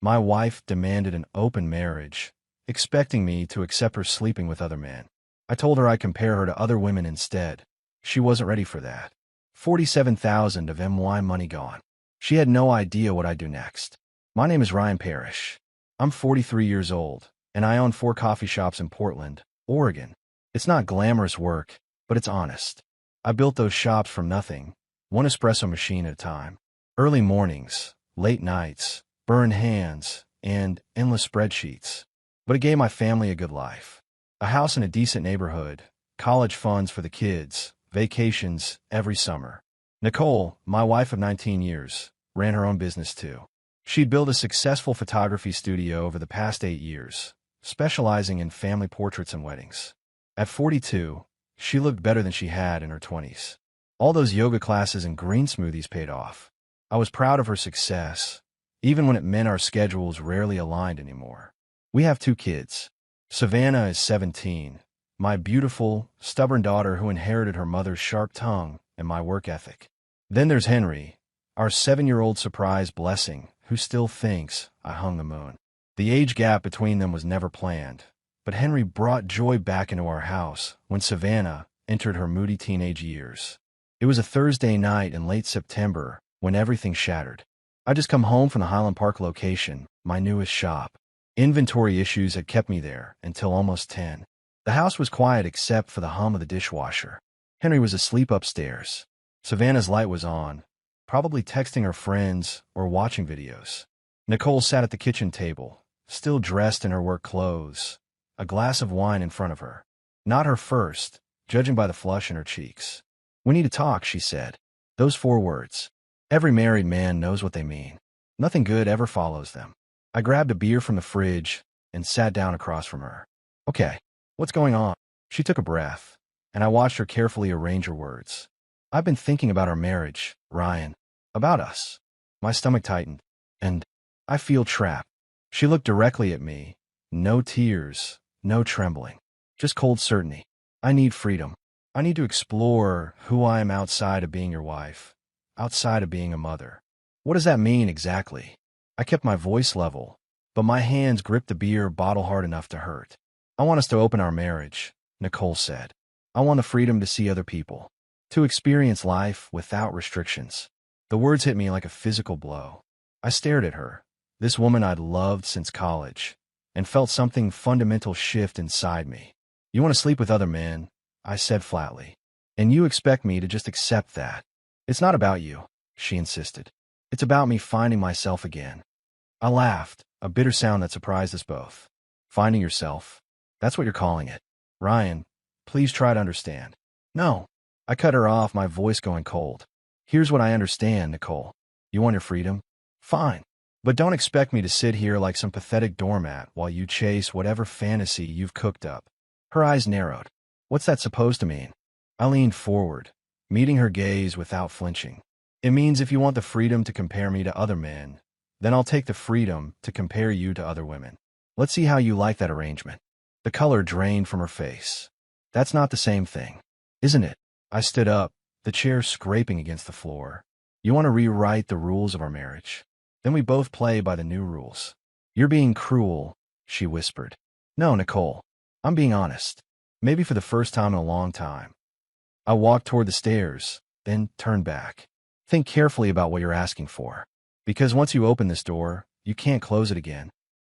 My wife demanded an open marriage, expecting me to accept her sleeping with other men. I told her I'd compare her to other women instead. She wasn't ready for that. 47,000 of my money gone. She had no idea what I'd do next. My name is Ryan Parrish. I'm 43 years old, and I own 4 coffee shops in Portland, Oregon. It's not glamorous work, but it's honest. I built those shops from nothing, one espresso machine at a time. Early mornings, late nights, burned hands, and endless spreadsheets. But it gave my family a good life. A house in a decent neighborhood, college funds for the kids, vacations every summer. Nicole, my wife of 19 years, ran her own business too. She'd built a successful photography studio over the past 8 years, specializing in family portraits and weddings. At 42, she looked better than she had in her 20s. All those yoga classes and green smoothies paid off. I was proud of her success, even when it meant our schedules rarely aligned anymore. We have 2 kids. Savannah is 17, my beautiful, stubborn daughter who inherited her mother's sharp tongue and my work ethic. Then there's Henry, our 7-year-old surprise blessing, who still thinks I hung the moon. The age gap between them was never planned, but Henry brought joy back into our house when Savannah entered her moody teenage years. It was a Thursday night in late September when everything shattered. I'd just come home from the Highland Park location, my newest shop. Inventory issues had kept me there until almost 10. The house was quiet except for the hum of the dishwasher. Henry was asleep upstairs. Savannah's light was on, probably texting her friends or watching videos. Nicole sat at the kitchen table, still dressed in her work clothes, a glass of wine in front of her. Not her first, judging by the flush in her cheeks. "We need to talk," she said. Those 4 words. Every married man knows what they mean. Nothing good ever follows them. I grabbed a beer from the fridge and sat down across from her. "Okay, what's going on?" She took a breath, and I watched her carefully arrange her words. "I've been thinking about our marriage, Ryan. About us." My stomach tightened, and I feel trapped. She looked directly at me. No tears, no trembling. Just cold certainty. "I need freedom. I need to explore who I am outside of being your wife, outside of being a mother." "What does that mean exactly?" I kept my voice level, but my hands gripped the beer bottle hard enough to hurt. "I want us to open our marriage," Nicole said. "I want the freedom to see other people, to experience life without restrictions." The words hit me like a physical blow. I stared at her, this woman I'd loved since college, and felt something fundamental shift inside me. "You want to sleep with other men," I said flatly, "and you expect me to just accept that." "It's not about you," she insisted. "It's about me finding myself again." I laughed, a bitter sound that surprised us both. "Finding yourself? That's what you're calling it. Ryan, please try to understand." "No." I cut her off, my voice going cold. "Here's what I understand, Nicole. You want your freedom? Fine. But don't expect me to sit here like some pathetic doormat while you chase whatever fantasy you've cooked up." Her eyes narrowed. "What's that supposed to mean?" I leaned forward, meeting her gaze without flinching. "It means if you want the freedom to compare me to other men, then I'll take the freedom to compare you to other women. Let's see how you like that arrangement." The color drained from her face. "That's not the same thing, isn't it?" I stood up, the chair scraping against the floor. "You want to rewrite the rules of our marriage? Then we both play by the new rules." "You're being cruel," she whispered. "No, Nicole. I'm being honest. Maybe for the first time in a long time." I walked toward the stairs, then turned back. "Think carefully about what you're asking for. Because once you open this door, you can't close it again."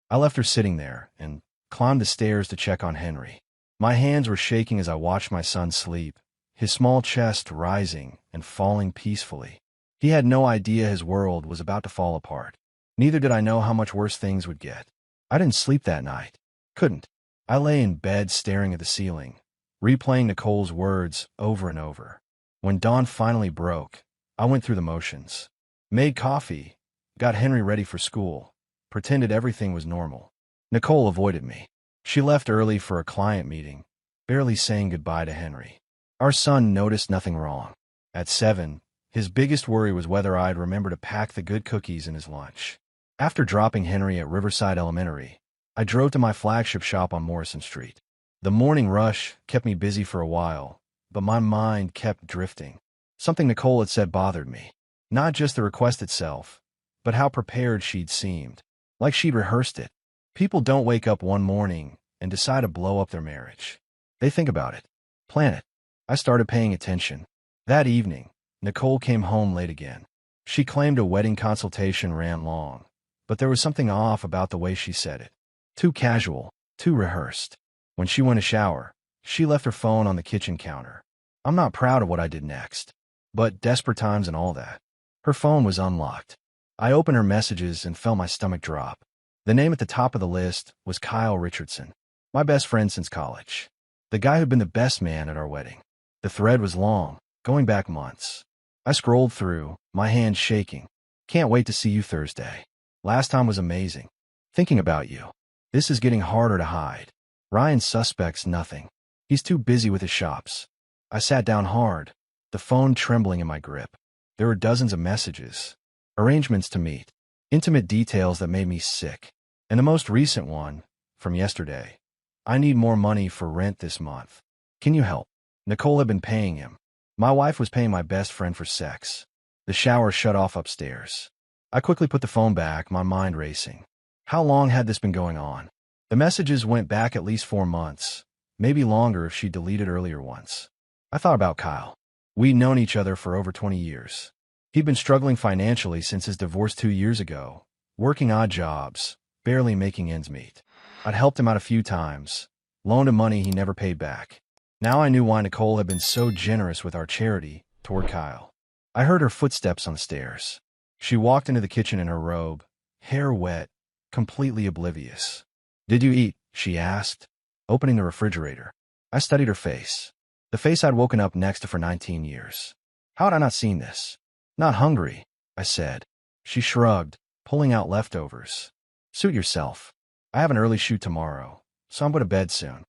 I left her sitting there and climbed the stairs to check on Henry. My hands were shaking as I watched my son sleep, his small chest rising and falling peacefully. He had no idea his world was about to fall apart. Neither did I know how much worse things would get. I didn't sleep that night. Couldn't. I lay in bed staring at the ceiling, replaying Nicole's words over and over. When dawn finally broke, I went through the motions. Made coffee, got Henry ready for school, pretended everything was normal. Nicole avoided me. She left early for a client meeting, barely saying goodbye to Henry. Our son noticed nothing wrong. At 7, his biggest worry was whether I'd remember to pack the good cookies in his lunch. After dropping Henry at Riverside Elementary, I drove to my flagship shop on Morrison Street. The morning rush kept me busy for a while, but my mind kept drifting. Something Nicole had said bothered me. Not just the request itself, but how prepared she'd seemed. like she'd rehearsed it. People don't wake up one morning and decide to blow up their marriage. They think about it, plan it. I started paying attention. That evening, Nicole came home late again. She claimed a wedding consultation ran long, but there was something off about the way she said it. Too casual, too rehearsed. When she went to shower, she left her phone on the kitchen counter. I'm not proud of what I did next, but desperate times and all that. Her phone was unlocked. I opened her messages and felt my stomach drop. The name at the top of the list was Kyle Richardson, my best friend since college. The guy who'd been the best man at our wedding. The thread was long, going back months. I scrolled through, my hands shaking. Can't wait to see you Thursday. Last time was amazing. Thinking about you. This is getting harder to hide. Ryan suspects nothing. He's too busy with his shops. I sat down hard, the phone trembling in my grip. There were dozens of messages. Arrangements to meet. Intimate details that made me sick. And the most recent one, from yesterday. I need more money for rent this month. Can you help? Nicole had been paying him. My wife was paying my best friend for sex. The shower shut off upstairs. I quickly put the phone back, my mind racing. How long had this been going on? The messages went back at least 4 months, maybe longer if she deleted earlier ones. I thought about Kyle. We'd known each other for over 20 years. He'd been struggling financially since his divorce 2 years ago, working odd jobs, barely making ends meet. I'd helped him out a few times, loaned him money he never paid back. Now I knew why Nicole had been so generous with our charity toward Kyle. I heard her footsteps on the stairs. She walked into the kitchen in her robe, hair wet, completely oblivious. "Did you eat?" she asked, opening the refrigerator. I studied her face. The face I'd woken up next to for 19 years. How had I not seen this? "Not hungry," I said. She shrugged, pulling out leftovers. "Suit yourself. I have an early shoot tomorrow, so I'm going to bed soon."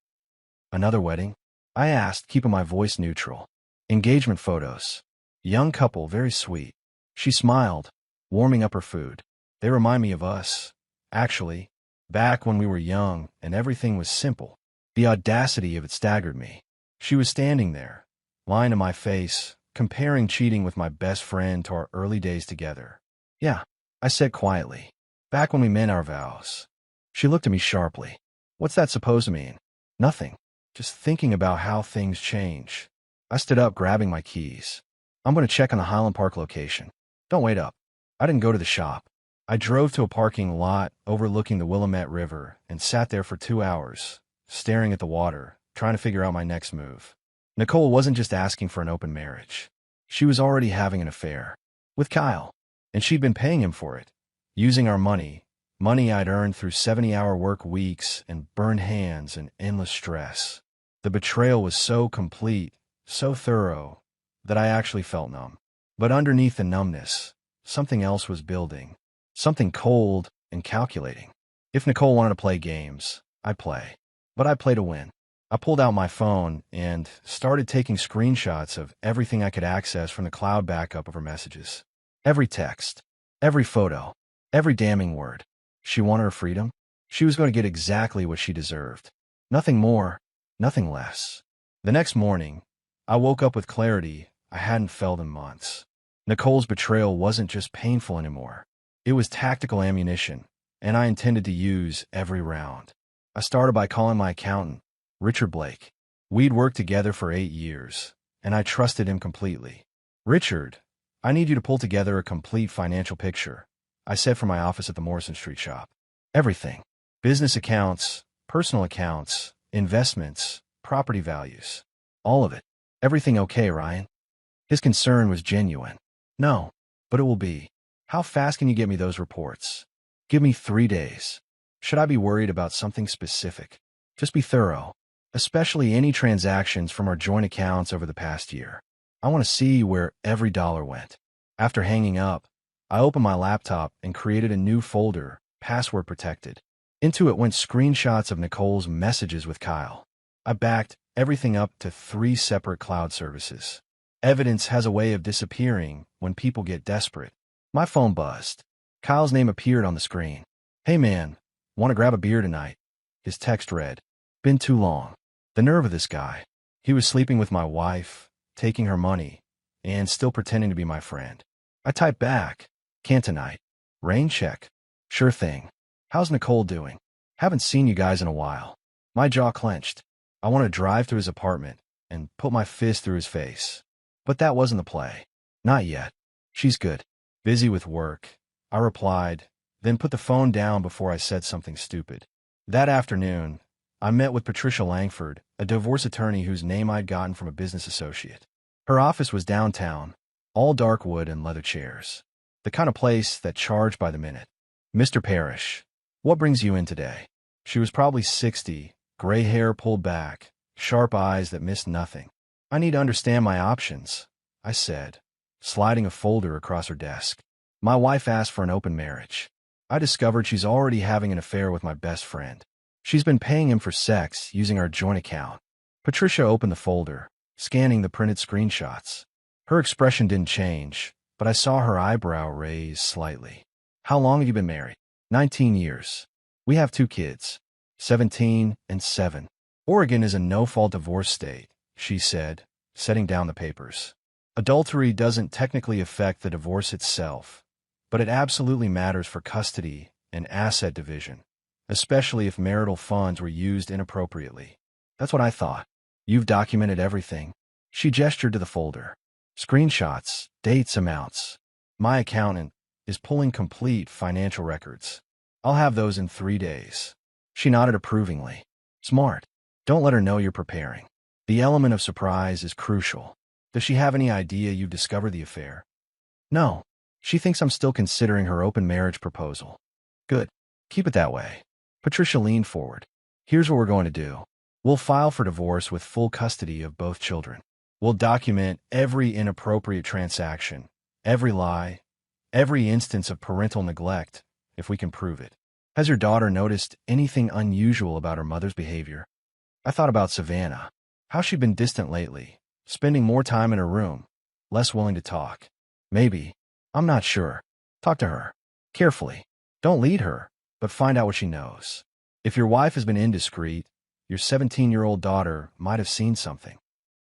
"Another wedding?" I asked, keeping my voice neutral. "Engagement photos. Young couple, very sweet." She smiled, warming up her food. "They remind me of us, actually, back when we were young and everything was simple." The audacity of it staggered me. She was standing there, lying to my face, comparing cheating with my best friend to our early days together. "Yeah," I said quietly. "Back when we meant our vows." She looked at me sharply. "What's that supposed to mean?" "Nothing. Just thinking about how things change." I stood up, grabbing my keys. "I'm going to check on the Highland Park location. Don't wait up." I didn't go to the shop. I drove to a parking lot overlooking the Willamette River and sat there for 2 hours, staring at the water, trying to figure out my next move. Nicole wasn't just asking for an open marriage. She was already having an affair. With Kyle. And she'd been paying him for it. Using our money I'd earned through 70-hour work weeks and burned hands and endless stress. The betrayal was so complete, so thorough, that I actually felt numb. But underneath the numbness, something else was building. Something cold and calculating. If Nicole wanted to play games, I'd play. But I'd play to win. I pulled out my phone and started taking screenshots of everything I could access from the cloud backup of her messages. Every text, every photo, every damning word. She wanted her freedom. She was going to get exactly what she deserved. Nothing more, nothing less. The next morning, I woke up with clarity I hadn't felt in months. Nicole's betrayal wasn't just painful anymore. It was tactical ammunition, and I intended to use every round. I started by calling my accountant, Richard Blake. We'd worked together for 8 years, and I trusted him completely. "Richard, I need you to pull together a complete financial picture," I said from my office at the Morrison Street shop. "Everything. Business accounts, personal accounts, investments, property values. All of it. Everything okay, Ryan?" His concern was genuine. "No, but it will be. How fast can you get me those reports?" "Give me 3 days." "Should I be worried about something specific?" "Just be thorough, especially any transactions from our joint accounts over the past year. I want to see where every dollar went." After hanging up, I opened my laptop and created a new folder, password protected. Into it went screenshots of Nicole's messages with Kyle. I backed everything up to 3 separate cloud services. Evidence has a way of disappearing when people get desperate. My phone buzzed. Kyle's name appeared on the screen. "Hey man, want to grab a beer tonight?" His text read, "Been too long." The nerve of this guy. He was sleeping with my wife, taking her money, and still pretending to be my friend. I typed back, "Can't tonight. Rain check." "Sure thing." How's Nicole doing? Haven't seen you guys in a while. My jaw clenched. I wanted to drive to his apartment and put my fist through his face. But that wasn't the play. Not yet. She's good. Busy with work, I replied, then put the phone down before I said something stupid. That afternoon, I met with Patricia Langford, a divorce attorney whose name I'd gotten from a business associate. Her office was downtown, all dark wood and leather chairs. The kind of place that charged by the minute. Mr. Parrish, what brings you in today? She was probably 60, gray hair pulled back, sharp eyes that missed nothing. I need to understand my options, I said, sliding a folder across her desk. My wife asked for an open marriage. I discovered she's already having an affair with my best friend. She's been paying him for sex using our joint account. Patricia opened the folder, scanning the printed screenshots. Her expression didn't change, but I saw her eyebrow raise slightly. How long have you been married? 19 years. We have 2 kids, 17 and 7. Oregon is a no-fault divorce state, she said, setting down the papers. Adultery doesn't technically affect the divorce itself, but it absolutely matters for custody and asset division, especially if marital funds were used inappropriately. That's what I thought. You've documented everything. She gestured to the folder. Screenshots, dates, amounts. My accountant is pulling complete financial records. I'll have those in 3 days. She nodded approvingly. Smart. Don't let her know you're preparing. The element of surprise is crucial. Does she have any idea you've discovered the affair? No. She thinks I'm still considering her open marriage proposal. Good. Keep it that way. Patricia leaned forward. Here's what we're going to do. We'll file for divorce with full custody of both children. We'll document every inappropriate transaction, every lie, every instance of parental neglect, if we can prove it. Has your daughter noticed anything unusual about her mother's behavior? I thought about Savannah. How she'd been distant lately, spending more time in her room, less willing to talk. Maybe. I'm not sure. Talk to her. Carefully. Don't lead her, but find out what she knows. If your wife has been indiscreet, your 17-year-old daughter might have seen something.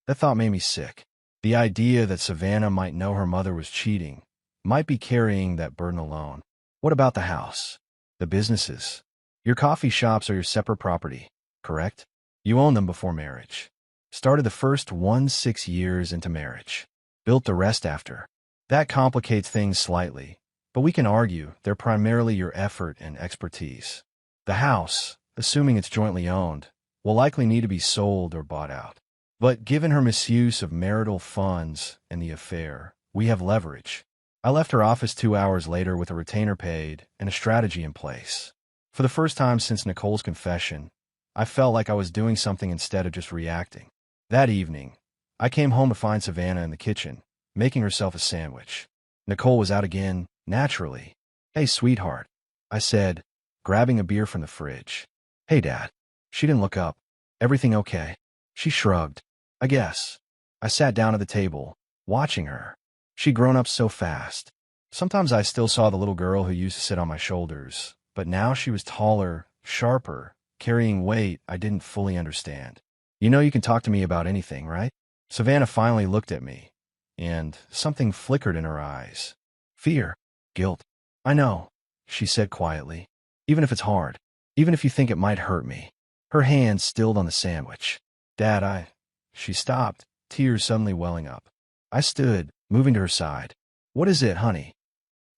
That thought made me sick. The idea that Savannah might know her mother was cheating, might be carrying that burden alone. What about the house? The businesses? Your coffee shops are your separate property, correct? You owned them before marriage. Started the first 6 years into marriage. Built the rest after. That complicates things slightly, but we can argue they're primarily your effort and expertise. The house, assuming it's jointly owned, will likely need to be sold or bought out. But given her misuse of marital funds and the affair, we have leverage. I left her office 2 hours later with a retainer paid and a strategy in place. For the first time since Nicole's confession, I felt like I was doing something instead of just reacting. That evening, I came home to find Savannah in the kitchen, making herself a sandwich. Nicole was out again, naturally. Hey, sweetheart, I said, grabbing a beer from the fridge. Hey, Dad. She didn't look up. Everything okay? She shrugged. I guess. I sat down at the table, watching her. She'd grown up so fast. Sometimes I still saw the little girl who used to sit on my shoulders, but now she was taller, sharper, carrying weight I didn't fully understand. You know you can talk to me about anything, right? Savannah finally looked at me, and something flickered in her eyes. Fear. Guilt. I know, she said quietly. Even if it's hard. Even if you think it might hurt me. Her hand stilled on the sandwich. Dad, She stopped, tears suddenly welling up. I stood, moving to her side. What is it, honey?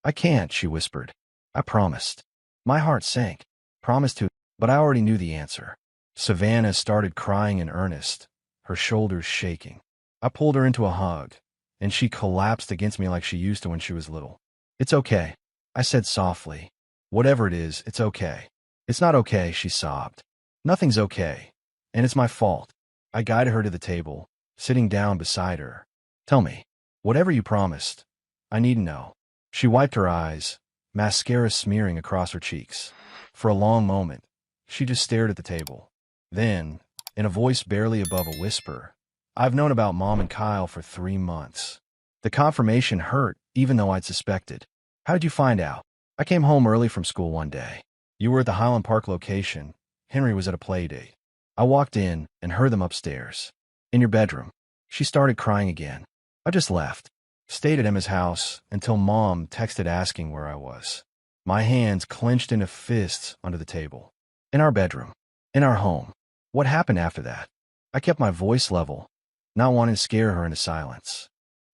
I can't, she whispered. I promised. My heart sank. Promised to, but I already knew the answer. Savannah started crying in earnest, her shoulders shaking. I pulled her into a hug, and she collapsed against me like she used to when she was little. It's okay, I said softly. Whatever it is, it's okay. It's not okay, she sobbed. Nothing's okay, and it's my fault. I guided her to the table, sitting down beside her. Tell me, whatever you promised, I need to know. She wiped her eyes, mascara smearing across her cheeks. For a long moment, she just stared at the table. Then, in a voice barely above a whisper, I've known about Mom and Kyle for 3 months. The confirmation hurt, even though I'd suspected. How did you find out? I came home early from school one day. You were at the Highland Park location. Henry was at a play date. I walked in and heard them upstairs. In your bedroom. She started crying again. I just left. Stayed at Emma's house until Mom texted asking where I was. My hands clenched into fists under the table. In our bedroom. In our home. What happened after that? I kept my voice level, not wanting to scare her into silence.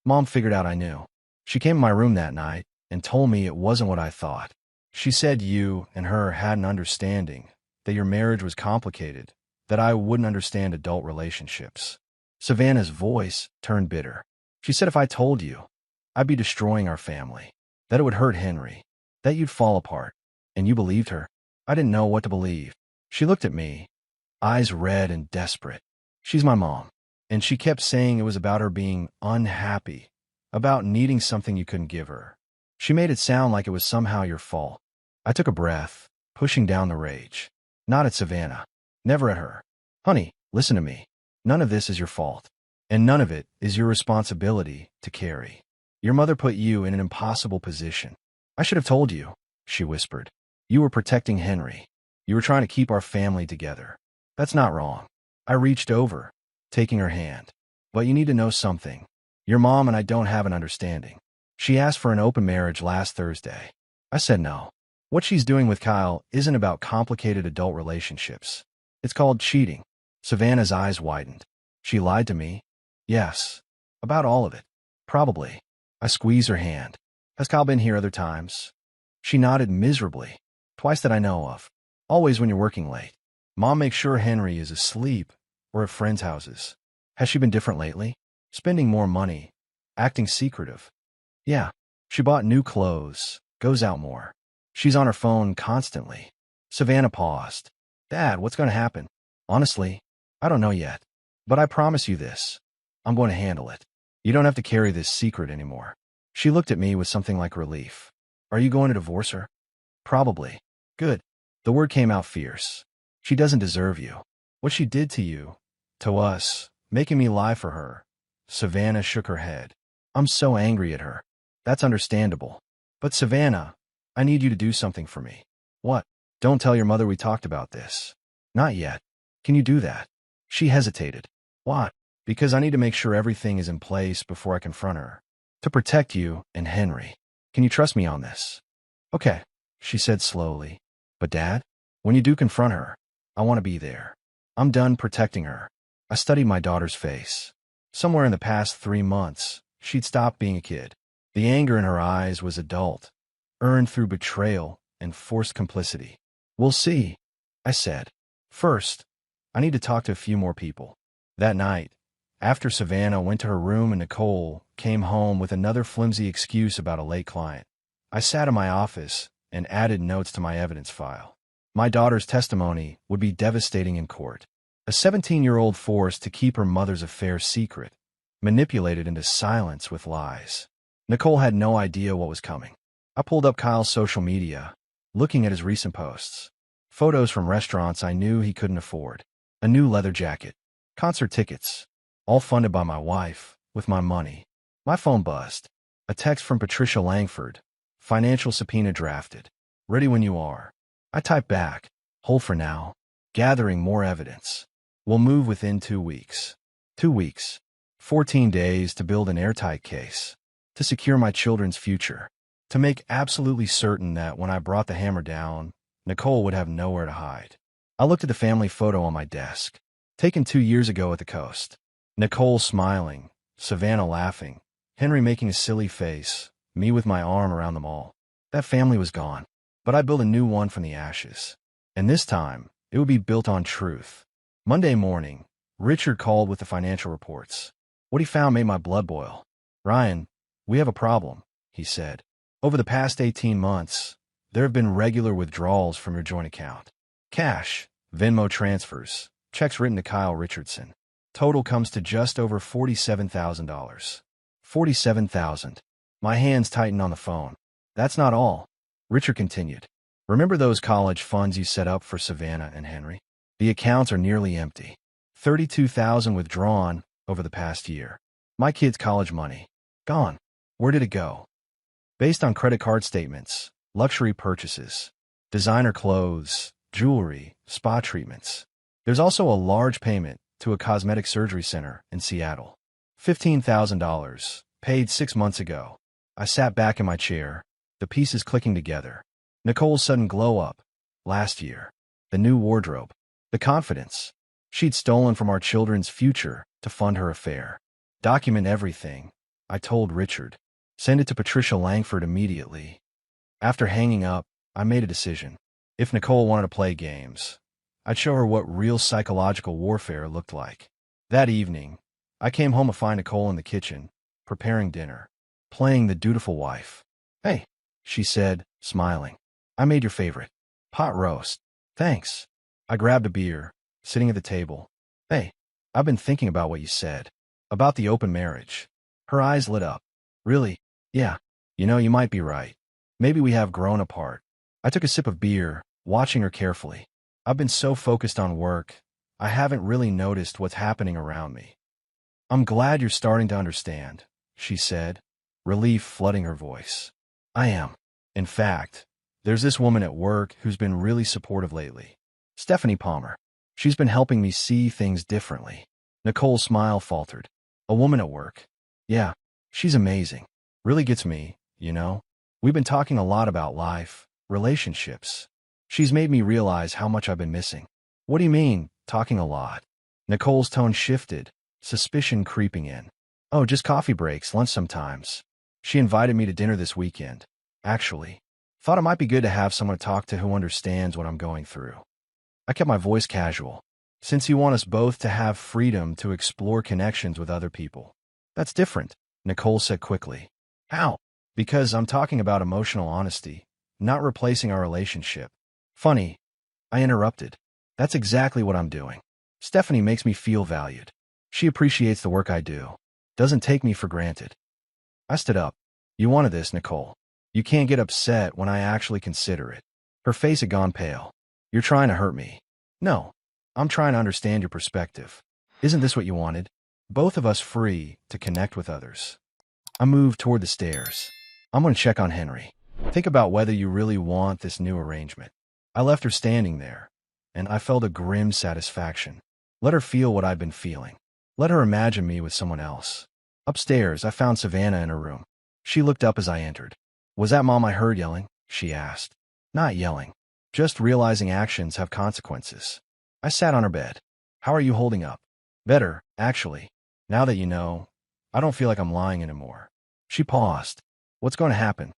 Mom figured out I knew. She came in my room that night and told me it wasn't what I thought. She said you and her had an understanding, that your marriage was complicated, that I wouldn't understand adult relationships. Savannah's voice turned bitter. She said if I told you, I'd be destroying our family, that it would hurt Henry, that you'd fall apart. And you believed her? I didn't know what to believe. She looked at me, eyes red and desperate. She's my mom, and she kept saying it was about her being unhappy, about needing something you couldn't give her. She made it sound like it was somehow your fault. I took a breath, pushing down the rage. Not at Savannah. Never at her. Honey, listen to me. None of this is your fault. And none of it is your responsibility to carry. Your mother put you in an impossible position. I should have told you, she whispered. You were protecting Henry. You were trying to keep our family together. That's not wrong. I reached over, taking her hand. But you need to know something. Your mom and I don't have an understanding. She asked for an open marriage last Thursday. I said no. What she's doing with Kyle isn't about complicated adult relationships. It's called cheating. Savannah's eyes widened. She lied to me? Yes. About all of it. Probably. I squeezed her hand. Has Kyle been here other times? She nodded miserably. Twice that I know of. Always when you're working late. Mom makes sure Henry is asleep or at friends' houses. Has she been different lately? Spending more money. Acting secretive. Yeah. She bought new clothes. Goes out more. She's on her phone constantly. Savannah paused. Dad, what's going to happen? Honestly, I don't know yet. But I promise you this. I'm going to handle it. You don't have to carry this secret anymore. She looked at me with something like relief. Are you going to divorce her? Probably. Good. The word came out fierce. She doesn't deserve you. What she did to you, to us, making me lie for her. Savannah shook her head. I'm so angry at her. That's understandable. But Savannah, I need you to do something for me. What? Don't tell your mother we talked about this. Not yet. Can you do that? She hesitated. What? Because I need to make sure everything is in place before I confront her. To protect you and Henry. Can you trust me on this? Okay, she said slowly. But Dad, when you do confront her, I want to be there. I'm done protecting her. I studied my daughter's face. Somewhere in the past 3 months, she'd stopped being a kid. The anger in her eyes was adult, earned through betrayal and forced complicity. We'll see, I said. First, I need to talk to a few more people. That night, after Savannah went to her room and Nicole came home with another flimsy excuse about a late client, I sat in my office and added notes to my evidence file. My daughter's testimony would be devastating in court. A 17-year-old forced to keep her mother's affair secret, manipulated into silence with lies. Nicole had no idea what was coming. I pulled up Kyle's social media, looking at his recent posts. Photos from restaurants I knew he couldn't afford. A new leather jacket. Concert tickets. All funded by my wife, with my money. My phone buzzed. A text from Patricia Langford. Financial subpoena drafted. Ready when you are. I typed back. Hold for now. Gathering more evidence. We'll move within 2 weeks. 2 weeks. 14 days to build an airtight case. To secure my children's future. To make absolutely certain that when I brought the hammer down, Nicole would have nowhere to hide. I looked at the family photo on my desk. Taken 2 years ago at the coast. Nicole smiling, Savannah laughing, Henry making a silly face, me with my arm around them all. That family was gone, but I built a new one from the ashes. And this time, it would be built on truth. Monday morning, Richard called with the financial reports. What he found made my blood boil. Ryan, we have a problem, he said. Over the past 18 months, there have been regular withdrawals from your joint account. Cash, Venmo transfers, checks written to Kyle Richardson. Total comes to just over $47,000. $47,000. My hands tightened on the phone. That's not all. Richard continued. Remember those college funds you set up for Savannah and Henry? The accounts are nearly empty. $32,000 withdrawn over the past year. My kids' college money. Gone. Where did it go? Based on credit card statements, luxury purchases, designer clothes, jewelry, spa treatments. There's also a large payment to a cosmetic surgery center in Seattle. $15,000, paid 6 months ago. I sat back in my chair, the pieces clicking together. Nicole's sudden glow-up. Last year. The new wardrobe. The confidence. She'd stolen from our children's future to fund her affair. Document everything, I told Richard. Send it to Patricia Langford immediately. After hanging up, I made a decision. If Nicole wanted to play games, I'd show her what real psychological warfare looked like. That evening, I came home to find Nicole in the kitchen, preparing dinner, playing the dutiful wife. "Hey," she said, smiling. "I made your favorite. Pot roast. Thanks." I grabbed a beer, sitting at the table. "Hey, I've been thinking about what you said. About the open marriage." Her eyes lit up. "Really? Yeah. You might be right. Maybe we have grown apart." I took a sip of beer, watching her carefully. I've been so focused on work, I haven't really noticed what's happening around me. "I'm glad you're starting to understand," she said, relief flooding her voice. "I am. In fact, there's this woman at work who's been really supportive lately. Stephanie Palmer. She's been helping me see things differently." Nicole's smile faltered. "A woman at work? Yeah, she's amazing. Really gets me, We've been talking a lot about life, relationships. She's made me realize how much I've been missing." "What do you mean, talking a lot?" Nicole's tone shifted, suspicion creeping in. "Oh, just coffee breaks, lunch sometimes. She invited me to dinner this weekend. Actually, thought it might be good to have someone to talk to who understands what I'm going through." I kept my voice casual. "Since you want us both to have freedom to explore connections with other people." "That's different," Nicole said quickly. "How?" "Because I'm talking about emotional honesty, not replacing our relationship." "Funny," I interrupted. "That's exactly what I'm doing. Stephanie makes me feel valued. She appreciates the work I do. Doesn't take me for granted." I stood up. "You wanted this, Nicole. You can't get upset when I actually consider it." Her face had gone pale. "You're trying to hurt me." "No. I'm trying to understand your perspective. Isn't this what you wanted? Both of us free to connect with others." I moved toward the stairs. "I'm going to check on Henry. Think about whether you really want this new arrangement." I left her standing there, and I felt a grim satisfaction. Let her feel what I'd been feeling. Let her imagine me with someone else. Upstairs, I found Savannah in her room. She looked up as I entered. "Was that Mom I heard yelling?" she asked. "Not yelling. Just realizing actions have consequences." I sat on her bed. "How are you holding up?" "Better, actually. Now that you know, I don't feel like I'm lying anymore." She paused. "What's going to happen?"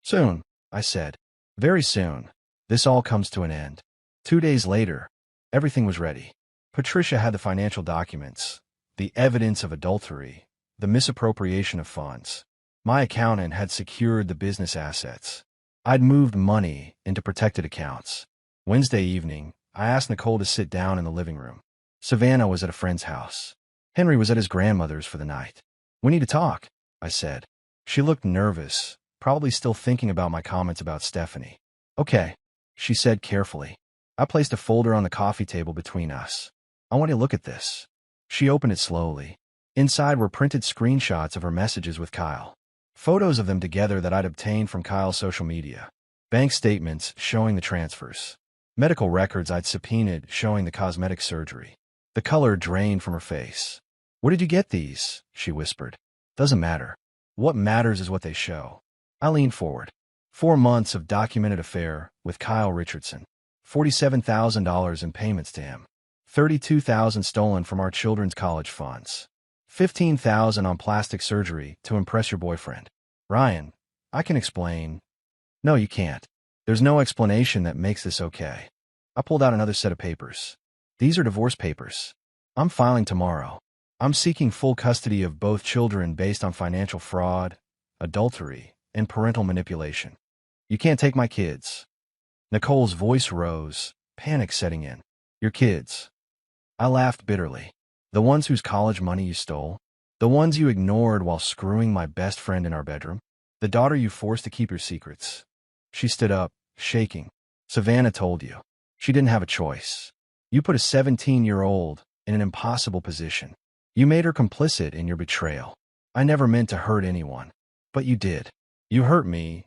"Soon," I said. "Very soon. This all comes to an end." 2 days later, everything was ready. Patricia had the financial documents, the evidence of adultery, the misappropriation of funds. My accountant had secured the business assets. I'd moved money into protected accounts. Wednesday evening, I asked Nicole to sit down in the living room. Savannah was at a friend's house. Henry was at his grandmother's for the night. "We need to talk," I said. She looked nervous, probably still thinking about my comments about Stephanie. "Okay," she said carefully. I placed a folder on the coffee table between us. "I want to look at this." She opened it slowly. Inside were printed screenshots of her messages with Kyle. Photos of them together that I'd obtained from Kyle's social media. Bank statements showing the transfers. Medical records I'd subpoenaed showing the cosmetic surgery. The color drained from her face. "Where did you get these?" she whispered. "Doesn't matter. What matters is what they show." I leaned forward. 4 months of documented affair with Kyle Richardson. $47,000 in payments to him. $32,000 stolen from our children's college funds. $15,000 on plastic surgery to impress your boyfriend. "Ryan, I can explain." "No, you can't. There's no explanation that makes this okay." I pulled out another set of papers. "These are divorce papers. I'm filing tomorrow. I'm seeking full custody of both children based on financial fraud, adultery, and parental manipulation. You can't take my kids." Nicole's voice rose, panic setting in. "Your kids?" I laughed bitterly. "The ones whose college money you stole? The ones you ignored while screwing my best friend in our bedroom? The daughter you forced to keep your secrets?" She stood up, shaking. "Savannah told you. She didn't have a choice. You put a 17-year-old in an impossible position. You made her complicit in your betrayal. I never meant to hurt anyone. But you did. You hurt me.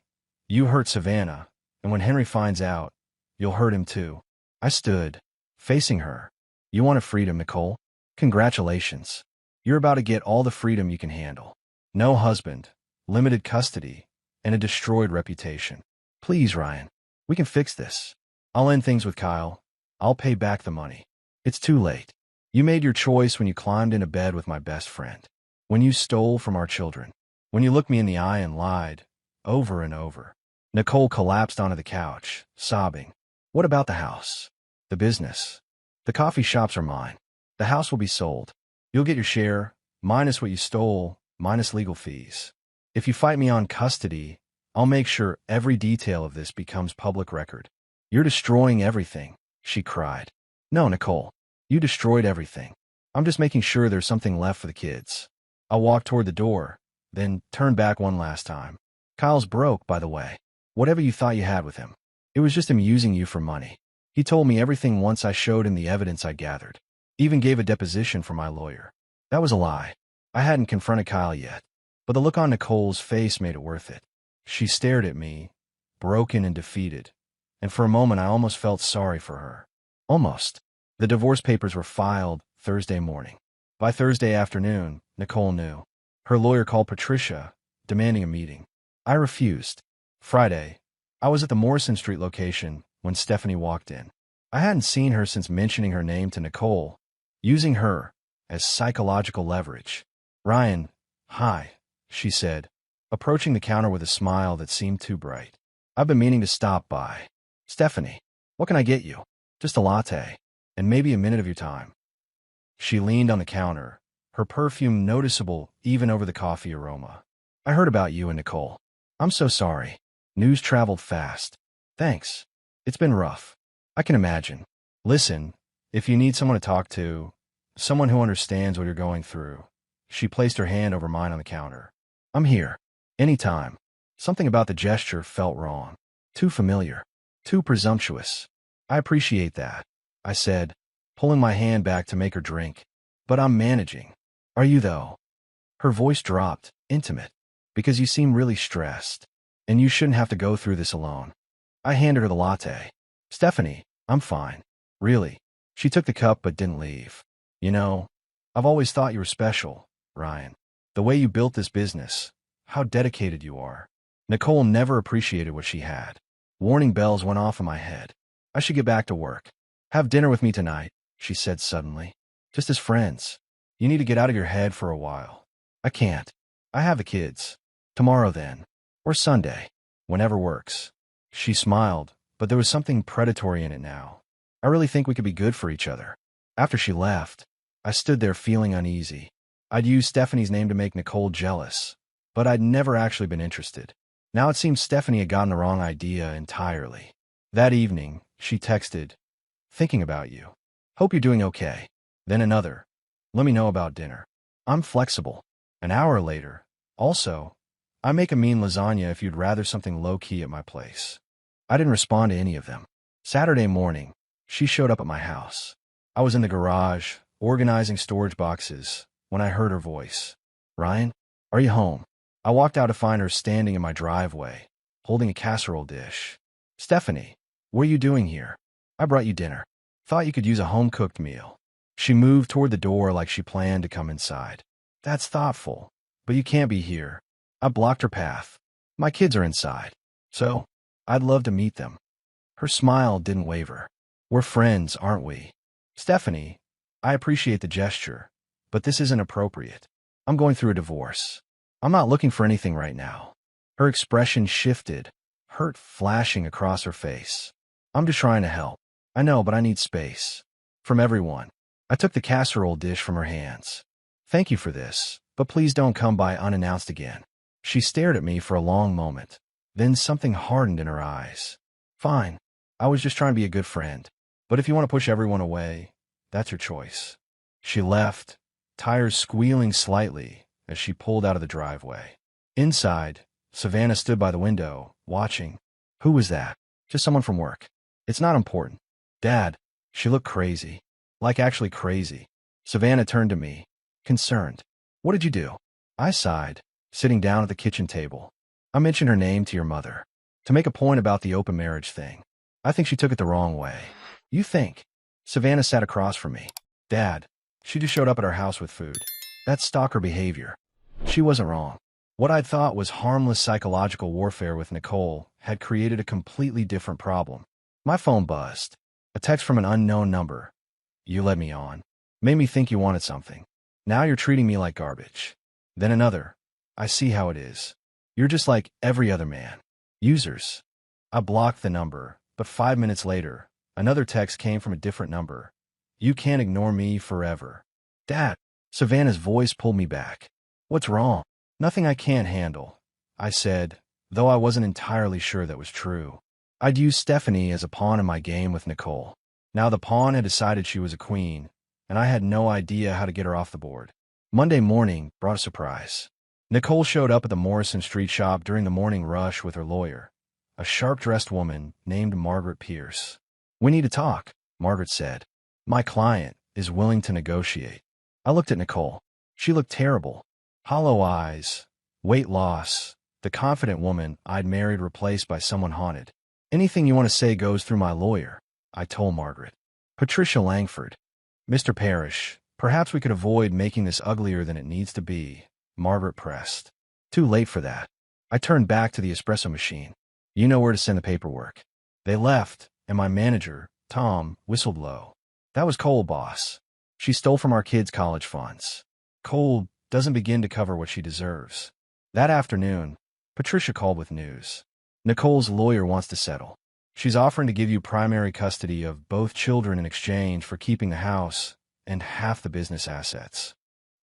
You hurt Savannah. And when Henry finds out, you'll hurt him too." I stood, facing her. "You wanted freedom, Nicole? Congratulations. You're about to get all the freedom you can handle. No husband, limited custody, and a destroyed reputation. Please, Ryan, We can fix this. I'll end things with Kyle. I'll pay back the money. It's too late. You made your choice when you climbed into bed with my best friend. When you stole from our children. When you looked me in the eye and lied. Over and over. Nicole collapsed onto the couch, sobbing. What about the house? The business? The coffee shops are mine. The house will be sold. You'll get your share, minus what you stole, minus legal fees. If you fight me on custody, I'll make sure every detail of this becomes public record. You're destroying everything, she cried. No, Nicole. You destroyed everything. I'm just making sure there's something left for the kids. I walked toward the door, then turned back one last time. Kyle's broke, by the way. Whatever you thought you had with him. It was just him using you for money. He told me everything once I showed him the evidence I gathered. Even gave a deposition for my lawyer. That was a lie. I hadn't confronted Kyle yet. But the look on Nicole's face made it worth it. She stared at me, broken and defeated. And for a moment I almost felt sorry for her. Almost. The divorce papers were filed Thursday morning. By Thursday afternoon, Nicole knew. Her lawyer called Patricia, demanding a meeting. I refused. Friday, I was at the Morrison Street location when Stephanie walked in. I hadn't seen her since mentioning her name to Nicole, using her as psychological leverage. Ryan, hi, she said, approaching the counter with a smile that seemed too bright. I've been meaning to stop by. Stephanie, what can I get you? Just a latte, and maybe a minute of your time. She leaned on the counter, her perfume noticeable even over the coffee aroma. I heard about you and Nicole. I'm so sorry. News traveled fast. Thanks. It's been rough. I can imagine. Listen, if you need someone to talk to, someone who understands what you're going through. She placed her hand over mine on the counter. I'm here. Anytime. Something about the gesture felt wrong. Too familiar. Too presumptuous. I appreciate that, I said, pulling my hand back to make her drink. But I'm managing. Are you, though? Her voice dropped, intimate. Because you seem really stressed. And you shouldn't have to go through this alone. I handed her the latte. Stephanie, I'm fine. Really. She took the cup but didn't leave. You know, I've always thought you were special, Ryan. The way you built this business. How dedicated you are. Nicole never appreciated what she had. Warning bells went off in my head. I should get back to work. Have dinner with me tonight, she said suddenly. Just as friends. You need to get out of your head for a while. I can't. I have the kids. Tomorrow then. Or Sunday. Whenever works. She smiled, but there was something predatory in it now. I really think we could be good for each other. After she left, I stood there feeling uneasy. I'd used Stephanie's name to make Nicole jealous, but I'd never actually been interested. Now it seemed Stephanie had gotten the wrong idea entirely. That evening, she texted, thinking about you. Hope you're doing okay. Then another. Let me know about dinner. I'm flexible. An hour later. Also, I make a mean lasagna if you'd rather something low-key at my place. I didn't respond to any of them. Saturday morning, she showed up at my house. I was in the garage, organizing storage boxes, when I heard her voice. Ryan, are you home? I walked out to find her standing in my driveway, holding a casserole dish. Stephanie, what are you doing here? I brought you dinner. Thought you could use a home-cooked meal. She moved toward the door like she planned to come inside. That's thoughtful, but you can't be here. I blocked her path. My kids are inside. So, I'd love to meet them. Her smile didn't waver. We're friends, aren't we? Stephanie, I appreciate the gesture, but this isn't appropriate. I'm going through a divorce. I'm not looking for anything right now. Her expression shifted, hurt flashing across her face. I'm just trying to help. I know, but I need space. From everyone. I took the casserole dish from her hands. Thank you for this, but please don't come by unannounced again. She stared at me for a long moment. Then something hardened in her eyes. Fine. I was just trying to be a good friend. But if you want to push everyone away, that's your choice. She left, tires squealing slightly as she pulled out of the driveway. Inside, Savannah stood by the window, watching. Who was that? Just someone from work. It's not important. Dad. She looked crazy. Like actually crazy. Savannah turned to me, concerned. What did you do? I sighed, sitting down at the kitchen table. I mentioned her name to your mother. To make a point about the open marriage thing. I think she took it the wrong way. You think? Savannah sat across from me. Dad. She just showed up at our house with food. That's stalker behavior. She wasn't wrong. What I thought was harmless psychological warfare with Nicole had created a completely different problem. My phone buzzed. A text from an unknown number. "You led me on. Made me think you wanted something. Now you're treating me like garbage." Then another. "I see how it is. You're just like every other man. Users." I blocked the number, but 5 minutes later, another text came from a different number. "You can't ignore me forever." "Dad." Savannah's voice pulled me back. "What's wrong?" "Nothing I can't handle," I said, though I wasn't entirely sure that was true. I'd used Stephanie as a pawn in my game with Nicole. Now the pawn had decided she was a queen, and I had no idea how to get her off the board. Monday morning brought a surprise. Nicole showed up at the Morrison Street shop during the morning rush with her lawyer, a sharp-dressed woman named Margaret Pierce. "We need to talk," Margaret said. "My client is willing to negotiate." I looked at Nicole. She looked terrible. Hollow eyes, weight loss, the confident woman I'd married replaced by someone haunted. "Anything you want to say goes through my lawyer," I told Margaret. "Patricia Langford." "Mr. Parrish, perhaps we could avoid making this uglier than it needs to be," Margaret pressed. "Too late for that." I turned back to the espresso machine. "You know where to send the paperwork." They left, and my manager, Tom, whistled low. "That was Cole, boss. She stole from our kids' college funds. Cole doesn't begin to cover what she deserves." That afternoon, Patricia called with news. "Nicole's lawyer wants to settle. She's offering to give you primary custody of both children in exchange for keeping the house and half the business assets."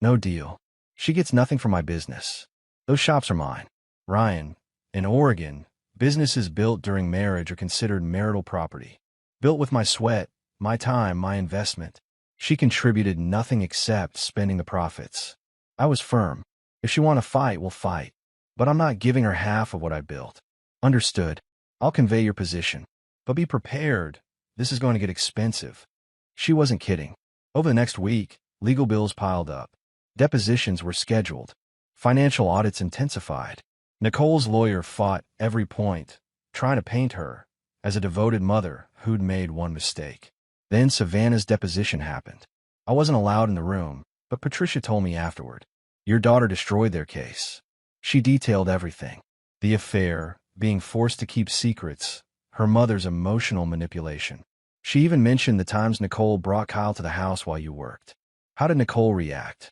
"No deal. She gets nothing from my business. Those shops are mine." Ryan, in Oregon, businesses built during marriage are considered marital property. Built with my sweat, my time, my investment. She contributed nothing except spending the profits. I was firm. "If she want to fight, we'll fight. But I'm not giving her half of what I built." "Understood. I'll convey your position. But be prepared. This is going to get expensive." She wasn't kidding. Over the next week, legal bills piled up. Depositions were scheduled. Financial audits intensified. Nicole's lawyer fought every point, trying to paint her as a devoted mother who'd made one mistake. Then Savannah's deposition happened. I wasn't allowed in the room, but Patricia told me afterward. "Your daughter destroyed their case." She detailed everything. The affair, being forced to keep secrets, her mother's emotional manipulation. She even mentioned the times Nicole brought Kyle to the house while you worked. How did Nicole react?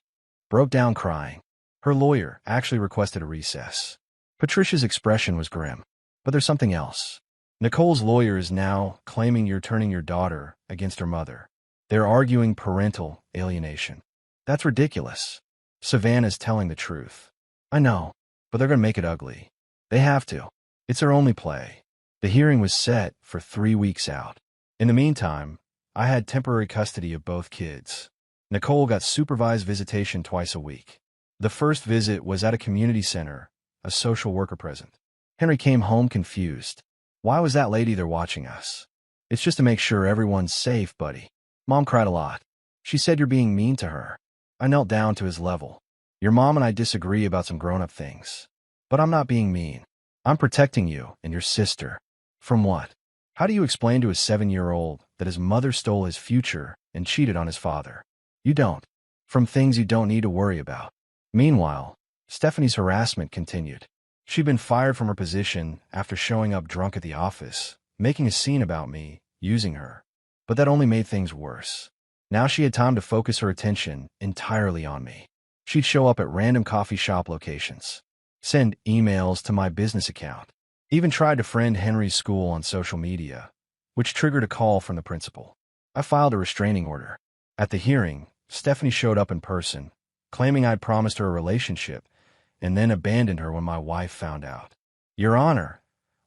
Broke down crying. Her lawyer actually requested a recess. Patricia's expression was grim. But there's something else. Nicole's lawyer is now claiming you're turning your daughter against her mother. They're arguing parental alienation. That's ridiculous. Savannah's telling the truth. I know, but they're going to make it ugly. They have to. It's their only play. The hearing was set for 3 weeks out. In the meantime, I had temporary custody of both kids. Nicole got supervised visitation twice a week. The first visit was at a community center, a social worker present. Henry came home confused. "Why was that lady there watching us?" "It's just to make sure everyone's safe, buddy." Mom cried a lot. She said you're being mean to her. I knelt down to his level. "Your mom and I disagree about some grown-up things. But I'm not being mean. I'm protecting you and your sister." "From what?" "How do you explain to a 7-year-old that his mother stole his future and cheated on his father?" "You don't." "From things you don't need to worry about." Meanwhile, Stephanie's harassment continued. She'd been fired from her position after showing up drunk at the office, making a scene about me, using her. But that only made things worse. Now she had time to focus her attention entirely on me. She'd show up at random coffee shop locations, send emails to my business account, even tried to friend Henry's school on social media, which triggered a call from the principal. I filed a restraining order. At the hearing, Stephanie showed up in person, claiming I'd promised her a relationship and then abandoned her when my wife found out. "Your Honor,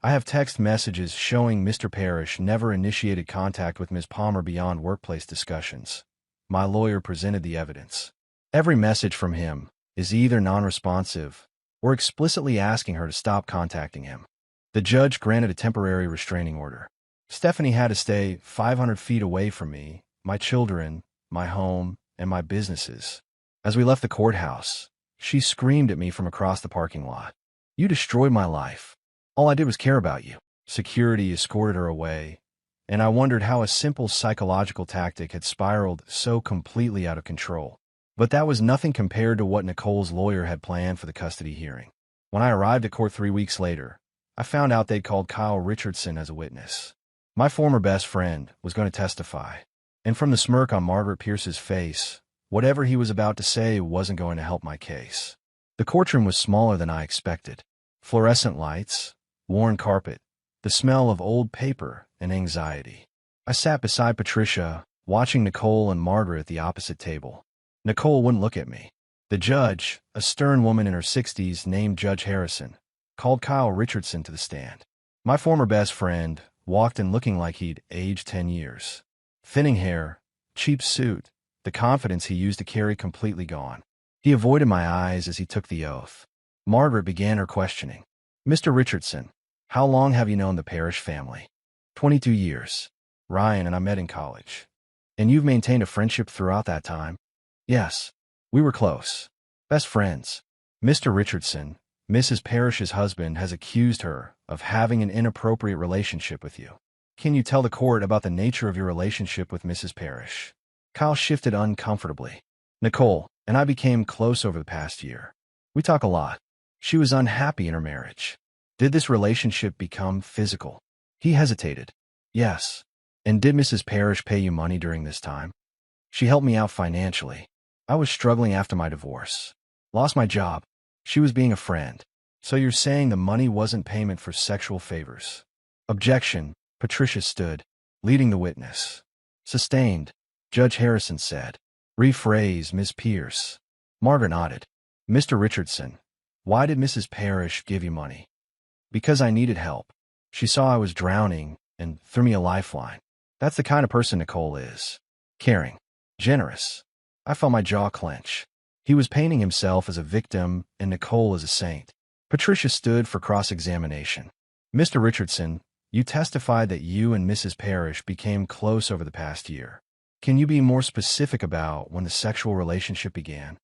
I have text messages showing Mr. Parrish never initiated contact with Ms. Palmer beyond workplace discussions." My lawyer presented the evidence. Every message from him is either non-responsive or explicitly asking her to stop contacting him. The judge granted a temporary restraining order. Stephanie had to stay 500 feet away from me, my children, my home, and my businesses. As we left the courthouse, she screamed at me from across the parking lot. "You destroyed my life. All I did was care about you." Security escorted her away, and I wondered how a simple psychological tactic had spiraled so completely out of control. But that was nothing compared to what Nicole's lawyer had planned for the custody hearing. When I arrived at court 3 weeks later, I found out they'd called Kyle Richardson as a witness. My former best friend was going to testify, and from the smirk on Margaret Pierce's face, whatever he was about to say wasn't going to help my case. The courtroom was smaller than I expected. Fluorescent lights, worn carpet, the smell of old paper, and anxiety. I sat beside Patricia, watching Nicole and Margaret at the opposite table. Nicole wouldn't look at me. The judge, a stern woman in her 60s named Judge Harrison, called Kyle Richardson to the stand. My former best friend walked in looking like he'd aged 10 years. Thinning hair, cheap suit, the confidence he used to carry completely gone. He avoided my eyes as he took the oath. Margaret began her questioning. Mr. Richardson, how long have you known the Parrish family? 22 years. Ryan and I met in college. And you've maintained a friendship throughout that time? Yes. We were close. Best friends. Mr. Richardson, Mrs. Parrish's husband has accused her of having an inappropriate relationship with you. Can you tell the court about the nature of your relationship with Mrs. Parrish? Kyle shifted uncomfortably. Nicole and I became close over the past year. We talk a lot. She was unhappy in her marriage. Did this relationship become physical? He hesitated. Yes. And did Mrs. Parrish pay you money during this time? She helped me out financially. I was struggling after my divorce. Lost my job. She was being a friend. So you're saying the money wasn't payment for sexual favors? Objection. Patricia stood, leading the witness. Sustained. Judge Harrison said. Rephrase, Ms. Pierce. Margaret nodded. Mr. Richardson, why did Mrs. Parrish give you money? Because I needed help. She saw I was drowning and threw me a lifeline. That's the kind of person Nicole is. Caring. Generous. I felt my jaw clench. He was painting himself as a victim and Nicole as a saint. Patricia stood for cross-examination. Mr. Richardson, you testified that you and Mrs. Parrish became close over the past year. Can you be more specific about when the sexual relationship began?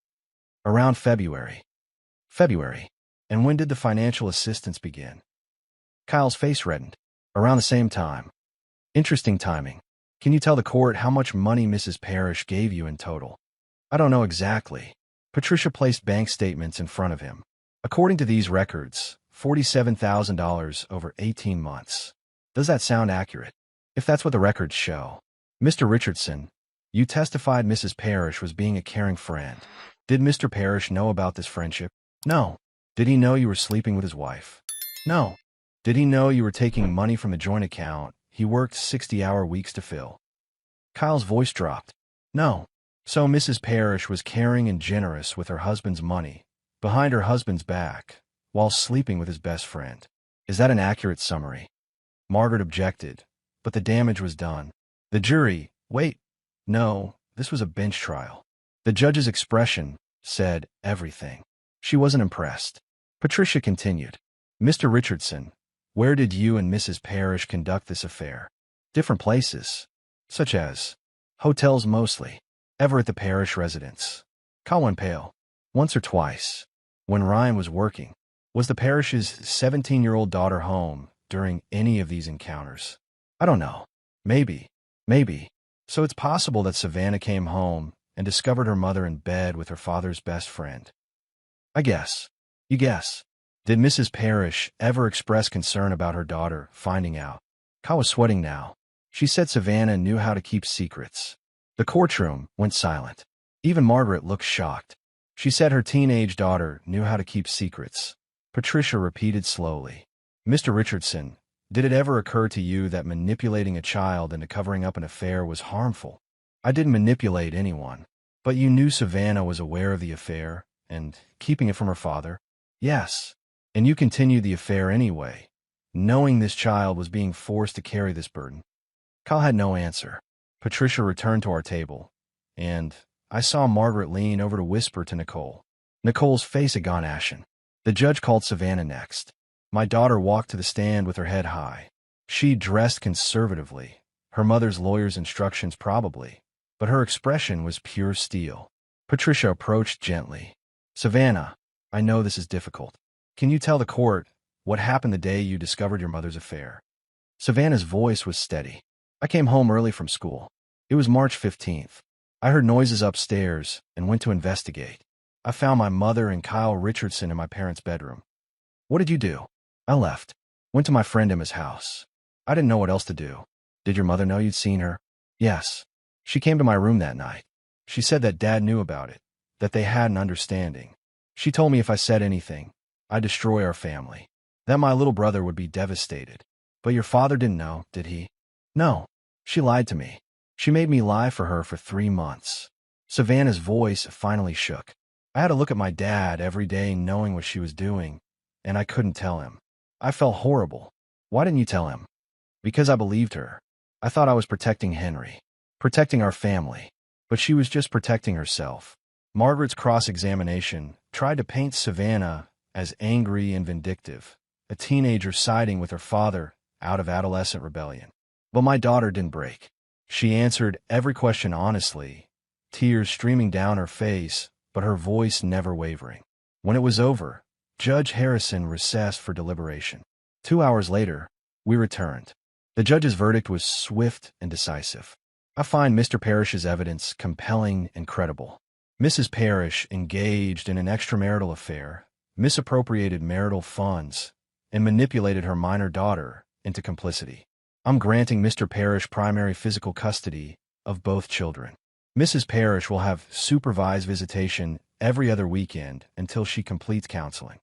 Around February. February. And when did the financial assistance begin? Kyle's face reddened. Around the same time. Interesting timing. Can you tell the court how much money Mrs. Parrish gave you in total? I don't know exactly. Patricia placed bank statements in front of him. According to these records, $47,000 over 18 months. Does that sound accurate? If that's what the records show. Mr. Richardson, you testified Mrs. Parrish was being a caring friend. Did Mr. Parrish know about this friendship? No. Did he know you were sleeping with his wife? No. Did he know you were taking money from a joint account he worked 60-hour weeks to fill? Kyle's voice dropped. No. So Mrs. Parrish was caring and generous with her husband's money, behind her husband's back, while sleeping with his best friend. Is that an accurate summary? Margaret objected, but the damage was done. The jury, wait, no, this was a bench trial. The judge's expression said everything. She wasn't impressed. Patricia continued. Mr. Richardson, where did you and Mrs. Parrish conduct this affair? Different places, such as hotels mostly. Ever at the Parrish residence? Kyle went pale. Once or twice. When Ryan was working. Was the Parrish's 17-year-old daughter home during any of these encounters? I don't know. Maybe. Maybe. So it's possible that Savannah came home and discovered her mother in bed with her father's best friend. I guess. You guess. Did Mrs. Parrish ever express concern about her daughter finding out? Kyle was sweating now. She said Savannah knew how to keep secrets. The courtroom went silent. Even Margaret looked shocked. She said her teenage daughter knew how to keep secrets. Patricia repeated slowly. Mr. Richardson, did it ever occur to you that manipulating a child into covering up an affair was harmful? I didn't manipulate anyone. But you knew Savannah was aware of the affair and keeping it from her father? Yes. And you continued the affair anyway, knowing this child was being forced to carry this burden? Kyle had no answer. Patricia returned to our table, and I saw Margaret lean over to whisper to Nicole. Nicole's face had gone ashen. The judge called Savannah next. My daughter walked to the stand with her head high. She dressed conservatively, her mother's lawyer's instructions probably, but her expression was pure steel. Patricia approached gently. Savannah, I know this is difficult. Can you tell the court what happened the day you discovered your mother's affair? Savannah's voice was steady. I came home early from school. It was March 15th. I heard noises upstairs and went to investigate. I found my mother and Kyle Richardson in my parents' bedroom. What did you do? I left. Went to my friend Emma's house. I didn't know what else to do. Did your mother know you'd seen her? Yes. She came to my room that night. She said that Dad knew about it, that they had an understanding. She told me if I said anything, I'd destroy our family, that my little brother would be devastated. But your father didn't know, did he? No. She lied to me. She made me lie for her for 3 months. Savannah's voice finally shook. I had to look at my dad every day knowing what she was doing, and I couldn't tell him. I felt horrible. Why didn't you tell him? Because I believed her. I thought I was protecting Henry, protecting our family. But she was just protecting herself. Margaret's cross-examination tried to paint Savannah as angry and vindictive, a teenager siding with her father out of adolescent rebellion. But my daughter didn't break. She answered every question honestly, tears streaming down her face, but her voice never wavering. When it was over, Judge Harrison recessed for deliberation. 2 hours later, we returned. The judge's verdict was swift and decisive. I find Mr. Parrish's evidence compelling and credible. Mrs. Parrish engaged in an extramarital affair, misappropriated marital funds, and manipulated her minor daughter into complicity. I'm granting Mr. Parrish primary physical custody of both children. Mrs. Parrish will have supervised visitation every other weekend until she completes counseling.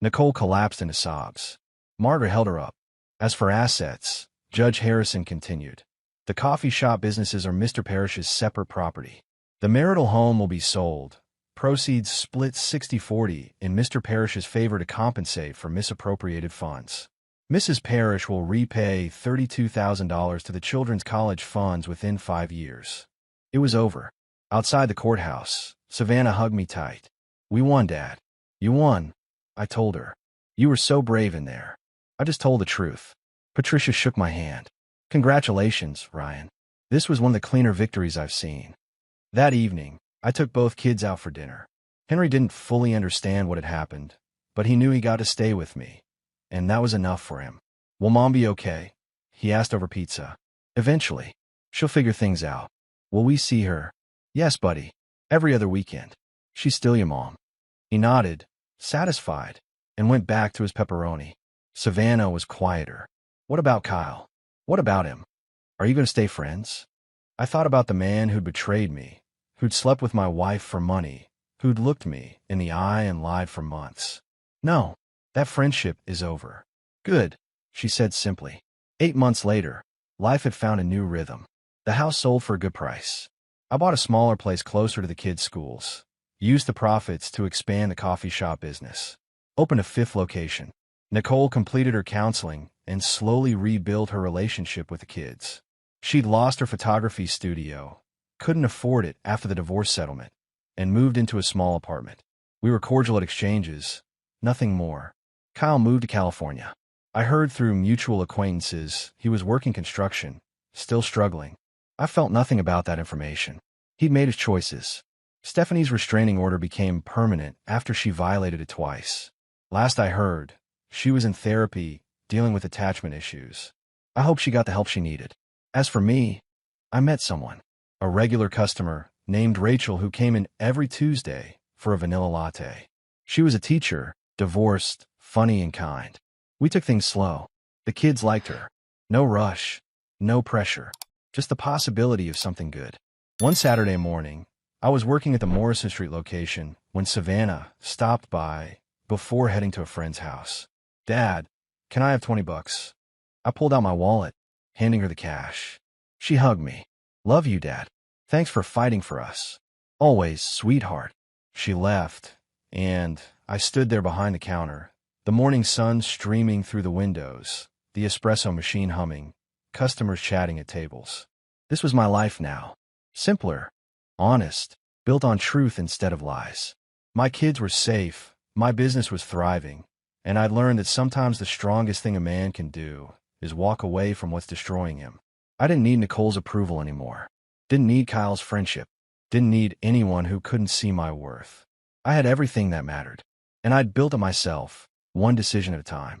Nicole collapsed into sobs. Margaret held her up. As for assets, Judge Harrison continued. The coffee shop businesses are Mr. Parrish's separate property. The marital home will be sold. Proceeds split 60-40 in Mr. Parrish's favor to compensate for misappropriated funds. Mrs. Parrish will repay $32,000 to the children's college funds within 5 years. It was over. Outside the courthouse, Savannah hugged me tight. We won, Dad. You won, I told her. You were so brave in there. I just told the truth. Patricia shook my hand. Congratulations, Ryan. This was one of the cleaner victories I've seen. That evening, I took both kids out for dinner. Henry didn't fully understand what had happened, but he knew he got to stay with me, and that was enough for him. Will Mom be okay? He asked over pizza. Eventually. She'll figure things out. Will we see her? Yes, buddy. Every other weekend. She's still your mom. He nodded, satisfied, and went back to his pepperoni. Savannah was quieter. What about Kyle? What about him? Are you going to stay friends? I thought about the man who'd betrayed me, who'd slept with my wife for money, who'd looked me in the eye and lied for months. No, that friendship is over. Good, she said simply. 8 months later, life had found a new rhythm. The house sold for a good price. I bought a smaller place closer to the kids' schools, used the profits to expand the coffee shop business, opened a 5th location. Nicole completed her counseling and slowly rebuilt her relationship with the kids. She'd lost her photography studio, couldn't afford it after the divorce settlement, and moved into a small apartment. We were cordial at exchanges, nothing more. Kyle moved to California. I heard through mutual acquaintances he was working construction, still struggling. I felt nothing about that information. He'd made his choices. Stephanie's restraining order became permanent after she violated it twice. Last I heard, she was in therapy, dealing with attachment issues. I hope she got the help she needed. As for me, I met someone, a regular customer named Rachel who came in every Tuesday for a vanilla latte. She was a teacher, divorced, funny and kind. We took things slow. The kids liked her. No rush, no pressure, just the possibility of something good. One Saturday morning, I was working at the Morrison Street location when Savannah stopped by before heading to a friend's house. Dad, can I have $20? I pulled out my wallet, handing her the cash. She hugged me. Love you, Dad. Thanks for fighting for us. Always, sweetheart. She left, and I stood there behind the counter, the morning sun streaming through the windows, the espresso machine humming, customers chatting at tables. This was my life now. Simpler, honest, built on truth instead of lies. My kids were safe, my business was thriving, and I'd learned that sometimes the strongest thing a man can do is walk away from what's destroying him. I didn't need Nicole's approval anymore. Didn't need Kyle's friendship. Didn't need anyone who couldn't see my worth. I had everything that mattered, and I'd built it myself, one decision at a time.